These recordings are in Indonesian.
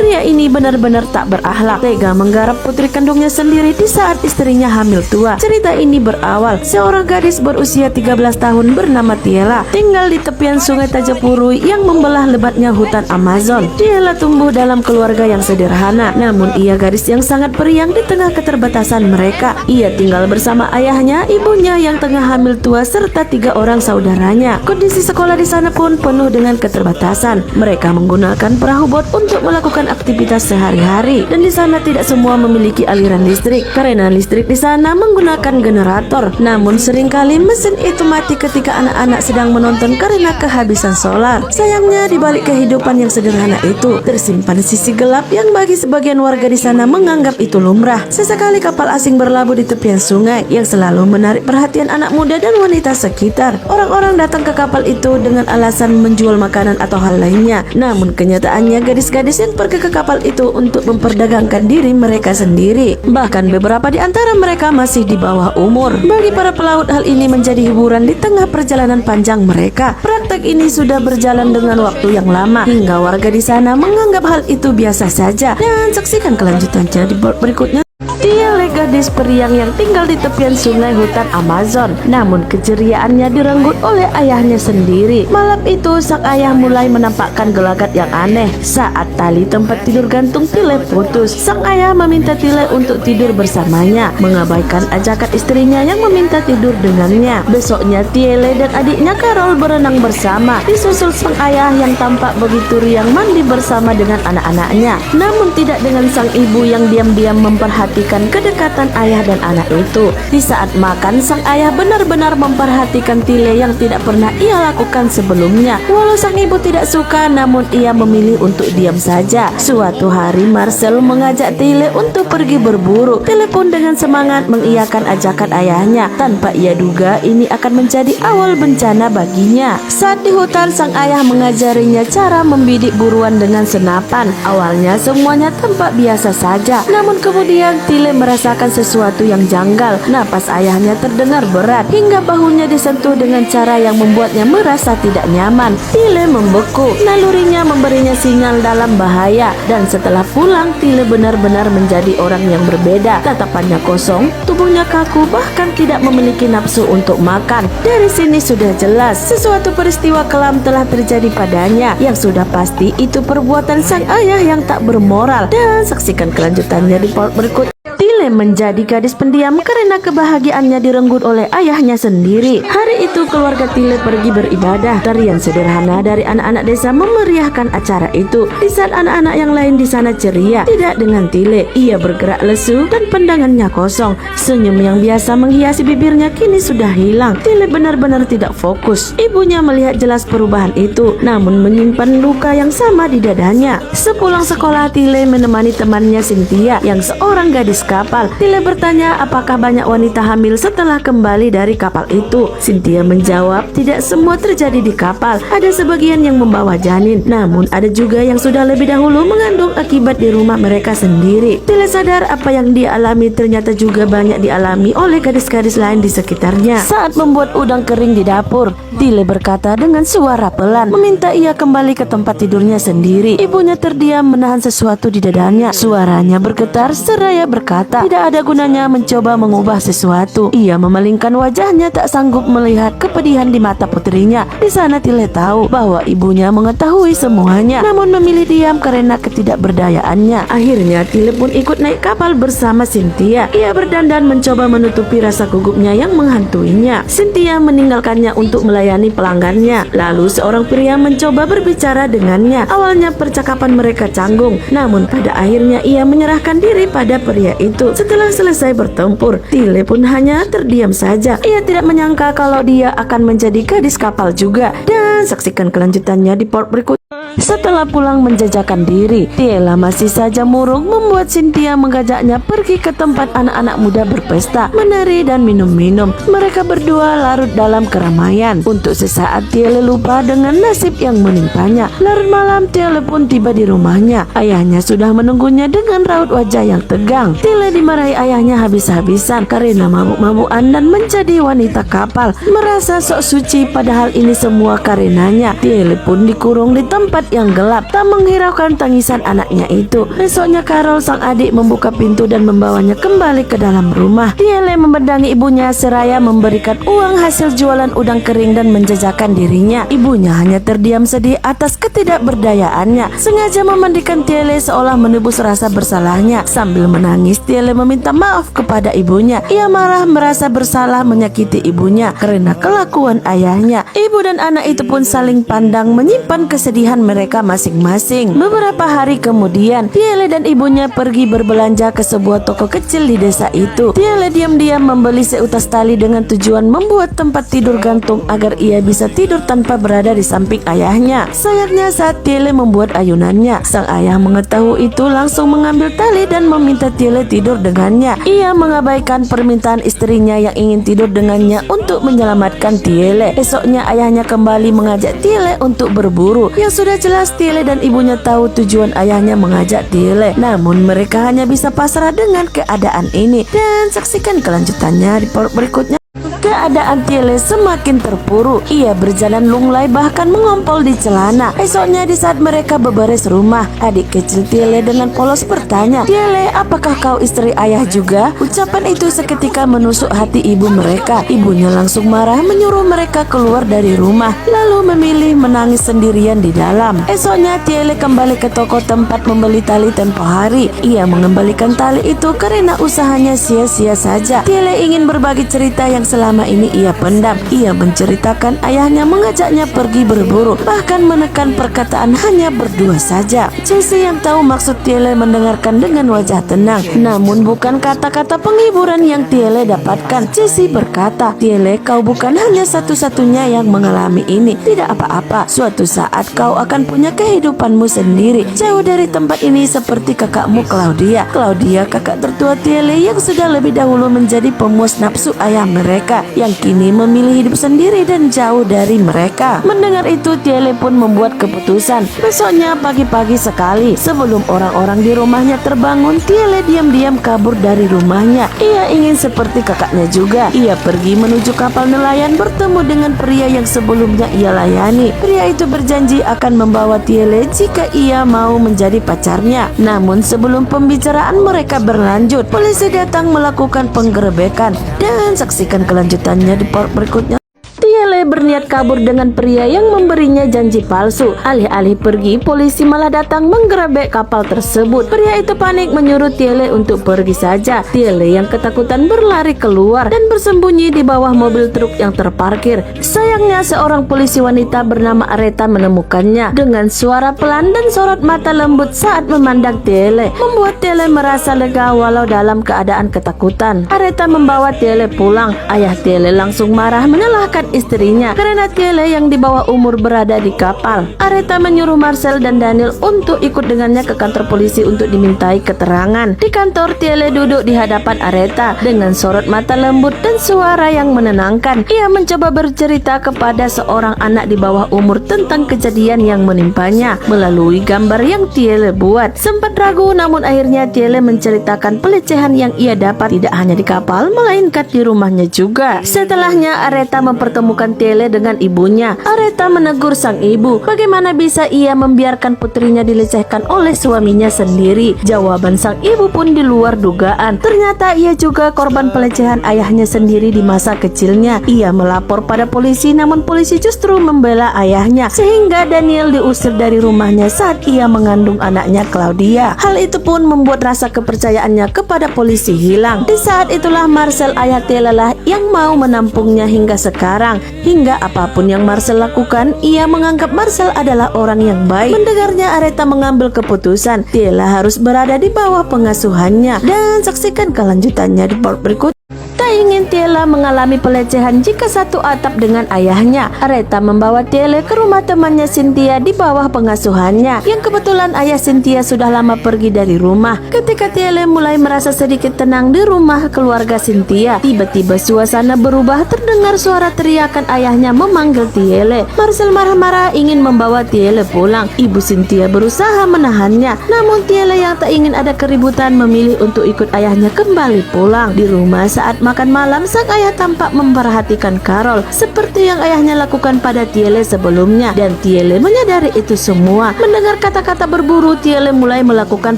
Pria ini benar-benar tak berakhlak, tega menggarap putri kandungnya sendiri di saat istrinya hamil tua. Cerita ini berawal seorang gadis berusia 13 tahun bernama Tiela tinggal di tepian sungai Tajapurui yang membelah lebatnya hutan Amazon. Tiela tumbuh dalam keluarga yang sederhana, namun ia gadis yang sangat periang di tengah keterbatasan mereka. Ia tinggal bersama ayahnya, ibunya yang tengah hamil tua serta 3 orang saudaranya. Kondisi sekolah di sana pun penuh dengan keterbatasan. Mereka menggunakan perahu bot untuk melakukan aktivitas sehari-hari, dan di sana tidak semua memiliki aliran listrik karena listrik di sana menggunakan generator. Namun seringkali mesin itu mati ketika anak-anak sedang menonton karena kehabisan solar. Sayangnya di balik kehidupan yang sederhana itu tersimpan sisi gelap yang bagi sebagian warga di sana menganggap itu lumrah. Sesekali kapal asing berlabuh di tepian sungai yang selalu menarik perhatian anak muda dan wanita sekitar. Orang-orang datang ke kapal itu dengan alasan menjual makanan atau hal lainnya. Namun kenyataannya gadis-gadis yang pergi ke kapal itu untuk memperdagangkan diri mereka sendiri. Bahkan beberapa di antara mereka masih di bawah umur. Bagi para pelaut hal ini menjadi hiburan di tengah perjalanan panjang mereka. Praktek ini sudah berjalan dengan waktu yang lama hingga warga di sana menganggap hal itu biasa saja. Dan saksikan kelanjutannya di bab berikutnya. Tiela gadis periang yang tinggal di tepian sungai hutan Amazon, namun keceriaannya direnggut oleh ayahnya sendiri. Malam itu sang ayah mulai menampakkan gelagat yang aneh saat tali tempat tidur gantung Tiela putus. Sang ayah meminta Tiela untuk tidur bersamanya, mengabaikan ajakan istrinya yang meminta tidur dengannya. Besoknya Tiela dan adiknya Carol berenang bersama, disusul sang ayah yang tampak begitu riang mandi bersama dengan anak-anaknya. Namun tidak dengan sang ibu yang diam-diam memperhatikan kedekatan ayah dan anak itu. Di saat makan, sang ayah benar-benar memperhatikan Tiela yang tidak pernah ia lakukan sebelumnya. Walau sang ibu tidak suka, namun ia memilih untuk diam saja. Suatu hari Marcel mengajak Tiela untuk pergi berburu. Tiela pun dengan semangat mengiyakan ajakan ayahnya, tanpa ia duga ini akan menjadi awal bencana baginya. Saat di hutan, sang ayah mengajarinya cara membidik buruan dengan senapan. Awalnya semuanya tampak biasa saja, namun kemudian Tiela merasakan sesuatu yang janggal. Napas ayahnya terdengar berat hingga bahunya disentuh dengan cara yang membuatnya merasa tidak nyaman. Tiela membeku, nalurinya memberinya sinyal dalam bahaya, dan setelah pulang Tiela benar-benar menjadi orang yang berbeda. Tatapannya kosong, tubuhnya kaku, bahkan tidak memiliki nafsu untuk makan. Dari sini sudah jelas sesuatu peristiwa kelam telah terjadi padanya, yang sudah pasti itu perbuatan sang ayah yang tak bermoral. Dan saksikan kelanjutannya di part berikut. Tiela menjadi gadis pendiam karena kebahagiaannya direnggut oleh ayahnya sendiri. Hari itu keluarga Tiela pergi beribadah. Tarian sederhana dari anak-anak desa memeriahkan acara itu. Di saat anak-anak yang lain di sana ceria, tidak dengan Tiela. Ia bergerak lesu dan pandangannya kosong. Senyum yang biasa menghiasi bibirnya kini sudah hilang. Tiela benar-benar tidak fokus. Ibunya melihat jelas perubahan itu, namun menyimpan luka yang sama di dadanya. Sepulang sekolah, Tiela menemani temannya Cynthia yang seorang gadis kapal. Tiela bertanya apakah banyak wanita hamil setelah kembali dari kapal itu. Cynthia menjawab tidak semua terjadi di kapal. Ada sebagian yang membawa janin, namun ada juga yang sudah lebih dahulu mengandung akibat di rumah mereka sendiri. Tiela sadar apa yang dia alami ternyata juga banyak dialami oleh gadis-gadis lain di sekitarnya. Saat membuat udang kering di dapur, Tiela berkata dengan suara pelan, meminta ia kembali ke tempat tidurnya sendiri. Ibunya terdiam menahan sesuatu di dadanya. Suaranya bergetar seraya berkata, tidak ada gunanya mencoba mengubah sesuatu. Ia memalingkan wajahnya tak sanggup melihat kepedihan di mata putrinya. Di sana Tiela tahu bahwa ibunya mengetahui semuanya, namun memilih diam karena ketidakberdayaannya. Akhirnya Tiela pun ikut naik kapal bersama Cynthia. Ia berdandan mencoba menutupi rasa gugupnya yang menghantuinya. Cynthia meninggalkannya untuk melayani pelanggannya. Lalu seorang pria mencoba berbicara dengannya. Awalnya percakapan mereka canggung, namun pada akhirnya ia menyerahkan diri pada pria itu. Setelah selesai bertempur, Tiela pun hanya terdiam saja. Ia tidak menyangka kalau dia akan menjadi gadis kapal juga. Dan saksikan kelanjutannya di part berikut. Setelah pulang menjajakan diri, Tiela masih saja murung membuat Cynthia mengajaknya pergi ke tempat anak-anak muda berpesta, menari dan minum-minum. Mereka berdua larut dalam keramaian. Untuk sesaat Tiela lupa dengan nasib yang menimpanya. Larut malam Tiela pun tiba di rumahnya. Ayahnya sudah menunggunya dengan raut wajah yang tegang. Tiela dimarahi ayahnya habis-habisan karena mabuk-mabukan dan menjadi wanita kapal. Merasa sok suci padahal ini semua karenanya. Tiela pun dikurung di tempat tempat yang gelap, tak menghiraukan tangisan anaknya itu. Besoknya Carol sang adik membuka pintu dan membawanya kembali ke dalam rumah. Tiele membendangi ibunya seraya memberikan uang hasil jualan udang kering dan menjajakan dirinya. Ibunya hanya terdiam sedih atas ketidakberdayaannya, sengaja memandikan Tiele seolah menebus rasa bersalahnya. Sambil menangis, Tiele meminta maaf kepada ibunya. Ia marah merasa bersalah menyakiti ibunya karena kelakuan ayahnya. Ibu dan anak itu pun saling pandang menyimpan kesedihan mereka masing-masing. Beberapa hari kemudian, Tiele dan ibunya pergi berbelanja ke sebuah toko kecil di desa itu. Tiele diam-diam membeli seutas tali dengan tujuan membuat tempat tidur gantung agar ia bisa tidur tanpa berada di samping ayahnya. Sayangnya saat Tiele membuat ayunannya, sang ayah mengetahui itu langsung mengambil tali dan meminta Tiele tidur dengannya. Ia mengabaikan permintaan istrinya yang ingin tidur dengannya untuk menyelamatkan Tiele. Esoknya ayahnya kembali mengajak Tiele untuk berburu. Yang sudah jelas Tiele dan ibunya tahu tujuan ayahnya mengajak Tiele, namun mereka hanya bisa pasrah dengan keadaan ini. Dan saksikan kelanjutannya di part berikutnya. Keadaan Tiele semakin terpuruk. Ia berjalan lunglai bahkan mengompol di celana. Esoknya di saat mereka beberes rumah, adik kecil Tiele dengan polos bertanya, "Tiele, apakah kau istri ayah juga?" Ucapan itu seketika menusuk hati ibu mereka. Ibunya langsung marah menyuruh mereka keluar dari rumah, lalu memilih menangis sendirian di dalam. Esoknya Tiele kembali ke toko tempat membeli tali tempo hari. Ia mengembalikan tali itu karena usahanya sia-sia saja. Tiele ingin berbagi cerita yang selama ini ia pendam. Ia menceritakan ayahnya mengajaknya pergi berburu, bahkan menekan perkataan hanya berdua saja. Jesse yang tahu maksud Tiele mendengarkan dengan wajah tenang, namun bukan kata-kata penghiburan yang Tiele dapatkan. Jesse berkata, "Tiele, kau bukan hanya satu-satunya yang mengalami ini. Tidak apa-apa, suatu saat kau akan punya kehidupanmu sendiri, jauh dari tempat ini seperti kakakmu Claudia." Claudia, kakak tertua Tiele yang sudah lebih dahulu menjadi pemuas nafsu ayah mereka, yang kini memilih hidup sendiri dan jauh dari mereka. Mendengar itu, Tiele pun membuat keputusan. Besoknya pagi-pagi sekali, sebelum orang-orang di rumahnya terbangun, Tiele diam-diam kabur dari rumahnya. Ia ingin seperti kakaknya juga. Ia pergi menuju kapal nelayan bertemu dengan pria yang sebelumnya ia layani. Pria itu berjanji akan membawa Tiele jika ia mau menjadi pacarnya. Namun sebelum pembicaraan mereka berlanjut, polisi datang melakukan penggerebekan. Dan saksikan kelanjutannya di part berikutnya. Tiele berniat kabur dengan pria yang memberinya janji palsu. Alih-alih pergi, polisi malah datang menggerebek kapal tersebut. Pria itu panik menyuruh Tiele untuk pergi saja. Tiele yang ketakutan berlari keluar dan bersembunyi di bawah mobil truk yang terparkir. Sayangnya seorang polisi wanita bernama Areta menemukannya. Dengan suara pelan dan sorot mata lembut saat memandang Tiele, membuat Tiele merasa lega walau dalam keadaan ketakutan. Areta membawa Tiele pulang. Ayah Tiele langsung marah menyalahkan istrinya karena Tiele yang di bawah umur berada di kapal. Areta menyuruh Marcel dan Daniel untuk ikut dengannya ke kantor polisi untuk dimintai keterangan. Di kantor, Tiele duduk di hadapan Areta dengan sorot mata lembut dan suara yang menenangkan. Ia mencoba bercerita kepada seorang anak di bawah umur tentang kejadian yang menimpanya melalui gambar yang Tiele buat. Sempat ragu, namun akhirnya Tiele menceritakan pelecehan yang ia dapat tidak hanya di kapal melainkan di rumahnya juga. Setelahnya Areta mempertemukan Tiele dengan ibunya. Areta menegur sang ibu, bagaimana bisa ia membiarkan putrinya dilecehkan oleh suaminya sendiri. Jawaban sang ibu pun di luar dugaan. Ternyata ia juga korban pelecehan ayahnya sendiri di masa kecilnya. Ia melapor pada polisi, namun polisi justru membela ayahnya, sehingga Daniel diusir dari rumahnya saat ia mengandung anaknya Claudia. Hal itu pun membuat rasa kepercayaannya kepada polisi hilang. Di saat itulah Marcel, ayah Tiele lah yang mau menampungnya hingga sekarang. Hingga apapun yang Marcel lakukan, ia menganggap Marcel adalah orang yang baik. Mendengarnya, Areta mengambil keputusan Tiele harus berada di bawah pengasuhannya. Dan saksikan kelanjutannya di part berikut. Tak ingin Tiele mengalami pelecehan jika satu atap dengan ayahnya, Areta membawa Tiele ke rumah temannya Cynthia di bawah pengasuhannya, yang kebetulan ayah Cynthia sudah lama pergi dari rumah. Ketika Tiele mulai merasa sedikit tenang di rumah keluarga Cynthia, tiba-tiba suasana berubah. Terdengar suara teriakan ayahnya memanggil Tiele. Marcel marah-marah ingin membawa Tiele pulang. Ibu Cynthia berusaha menahannya, namun Tiele yang tak ingin ada keributan memilih untuk ikut ayahnya kembali pulang. Di rumah saat makan makan malam, sang ayah tampak memperhatikan Carol seperti yang ayahnya lakukan pada Tiele sebelumnya, dan Tiele menyadari itu semua. Mendengar kata-kata berburu, Tiele mulai melakukan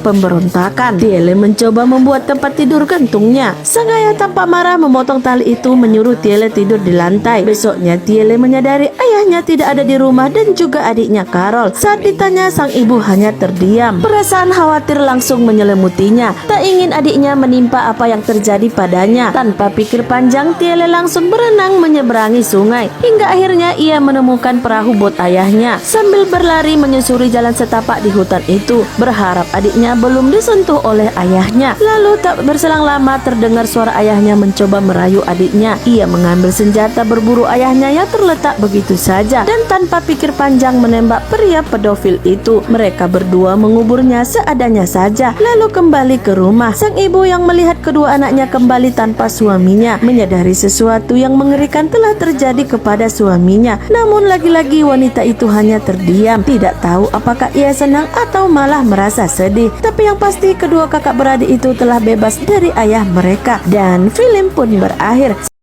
pemberontakan. Tiele mencoba membuat tempat tidur gantungnya. Sang ayah tampak marah memotong tali itu, menyuruh Tiele tidur di lantai. Besoknya Tiele menyadari ayahnya tidak ada di rumah dan juga adiknya Carol. Saat ditanya, sang ibu hanya terdiam. Perasaan khawatir langsung menyelimutinya. Tak ingin adiknya menimpa apa yang terjadi padanya. Tanpa pikir panjang, Tiele langsung berenang menyeberangi sungai. Hingga akhirnya ia menemukan perahu bot ayahnya. Sambil berlari menyusuri jalan setapak di hutan itu, berharap adiknya belum disentuh oleh ayahnya. Lalu tak berselang lama terdengar suara ayahnya mencoba merayu adiknya. Ia mengambil senjata berburu ayahnya yang terletak begitu saja, dan tanpa pikir panjang menembak pria pedofil itu. Mereka berdua menguburnya seadanya saja, lalu kembali ke rumah. Sang ibu yang melihat kedua anaknya kembali tanpa suaminya menyadari sesuatu yang mengerikan telah terjadi kepada suaminya. Namun lagi-lagi wanita itu hanya terdiam, tidak tahu apakah ia senang atau malah merasa sedih. Tapi yang pasti kedua kakak beradik itu telah bebas dari ayah mereka, dan film pun berakhir.